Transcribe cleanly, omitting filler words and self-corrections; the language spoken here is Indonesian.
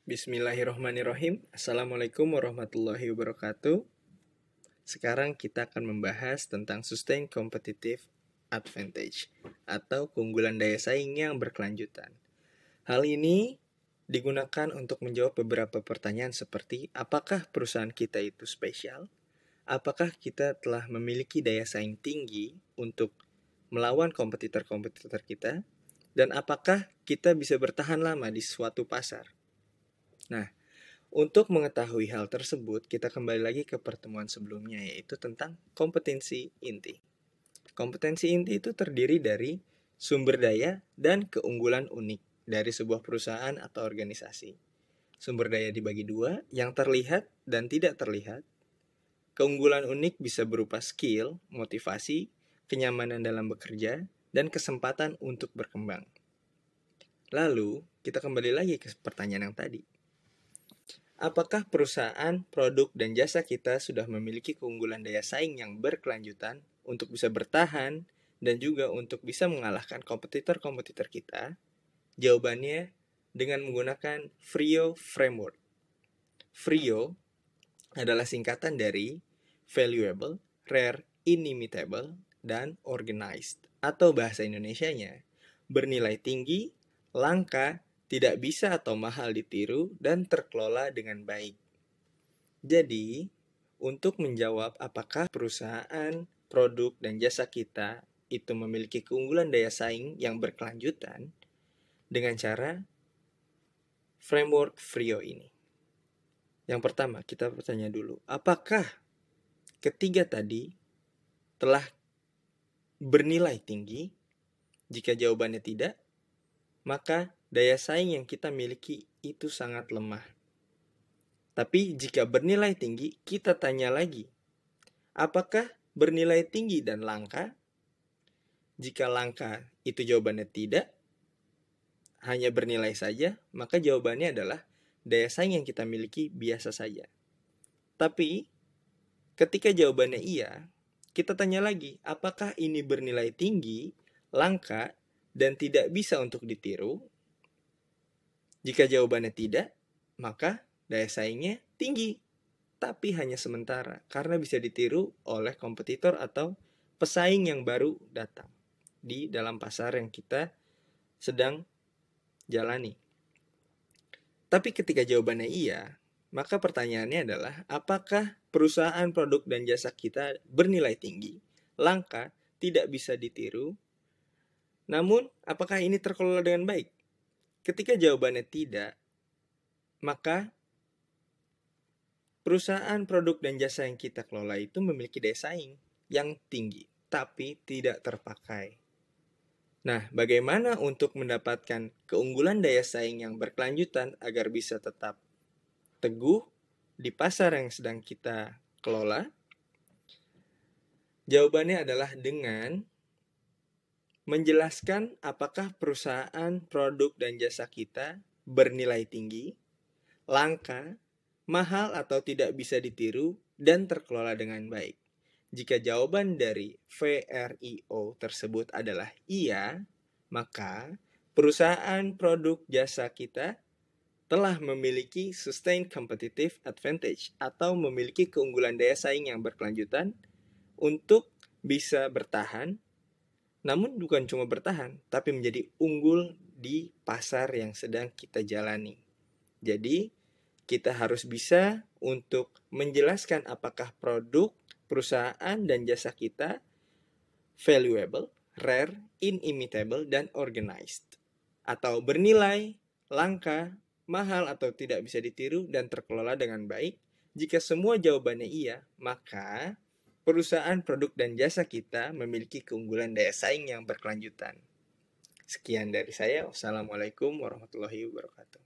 Bismillahirrahmanirrahim. Assalamualaikum warahmatullahi wabarakatuh. Sekarang kita akan membahas tentang Sustained Competitive Advantage atau keunggulan daya saing yang berkelanjutan. Hal ini digunakan untuk menjawab beberapa pertanyaan seperti apakah perusahaan kita itu spesial? Apakah kita telah memiliki daya saing tinggi untuk melawan kompetitor-kompetitor kita? Dan apakah kita bisa bertahan lama di suatu pasar? Nah, untuk mengetahui hal tersebut, kita kembali lagi ke pertemuan sebelumnya, yaitu tentang kompetensi inti. Kompetensi inti itu terdiri dari sumber daya dan keunggulan unik dari sebuah perusahaan atau organisasi. Sumber daya dibagi dua, yang terlihat dan tidak terlihat. Keunggulan unik bisa berupa skill, motivasi, kenyamanan dalam bekerja, dan kesempatan untuk berkembang. Lalu, kita kembali lagi ke pertanyaan yang tadi. Apakah perusahaan, produk, dan jasa kita sudah memiliki keunggulan daya saing yang berkelanjutan untuk bisa bertahan dan juga untuk bisa mengalahkan kompetitor-kompetitor kita? Jawabannya dengan menggunakan FRIO Framework. FRIO adalah singkatan dari Valuable, Rare, Inimitable, dan Organized. Atau bahasa Indonesianya, bernilai tinggi, langka, tidak bisa atau mahal ditiru, dan terkelola dengan baik. Jadi, untuk menjawab apakah perusahaan, produk, dan jasa kita itu memiliki keunggulan daya saing yang berkelanjutan dengan cara framework FRIO ini. Yang pertama, kita bertanya dulu, apakah ketiga tadi telah bernilai tinggi? Jika jawabannya tidak, maka daya saing yang kita miliki itu sangat lemah. Tapi jika bernilai tinggi, kita tanya lagi, apakah bernilai tinggi dan langka? Jika langka itu jawabannya tidak, hanya bernilai saja, maka jawabannya adalah daya saing yang kita miliki biasa saja. Tapi ketika jawabannya iya, kita tanya lagi, apakah ini bernilai tinggi, langka, dan tidak bisa untuk ditiru? Jika jawabannya tidak, maka daya saingnya tinggi, tapi hanya sementara karena bisa ditiru oleh kompetitor atau pesaing yang baru datang di dalam pasar yang kita sedang jalani. Tapi ketika jawabannya iya, maka pertanyaannya adalah apakah perusahaan, produk, dan jasa kita bernilai tinggi, langka, tidak bisa ditiru? Namun, apakah ini terkelola dengan baik? Ketika jawabannya tidak, maka perusahaan, produk, dan jasa yang kita kelola itu memiliki daya saing yang tinggi, tapi tidak terpakai. Nah, bagaimana untuk mendapatkan keunggulan daya saing yang berkelanjutan agar bisa tetap teguh di pasar yang sedang kita kelola? Jawabannya adalah dengan menjelaskan apakah perusahaan, produk, dan jasa kita bernilai tinggi, langka, mahal atau tidak bisa ditiru, dan terkelola dengan baik. Jika jawaban dari VRIO tersebut adalah iya, maka perusahaan, produk, jasa kita telah memiliki Sustained Competitive Advantage atau memiliki keunggulan daya saing yang berkelanjutan untuk bisa bertahan, namun bukan cuma bertahan, tapi menjadi unggul di pasar yang sedang kita jalani. Jadi, kita harus bisa untuk menjelaskan apakah produk, perusahaan, dan jasa kita valuable, rare, inimitable, dan organized. Atau bernilai, langka, mahal atau tidak bisa ditiru, dan terkelola dengan baik. Jika semua jawabannya iya, maka perusahaan, produk, dan jasa kita memiliki keunggulan daya saing yang berkelanjutan. Sekian dari saya. Wassalamualaikum warahmatullahi wabarakatuh.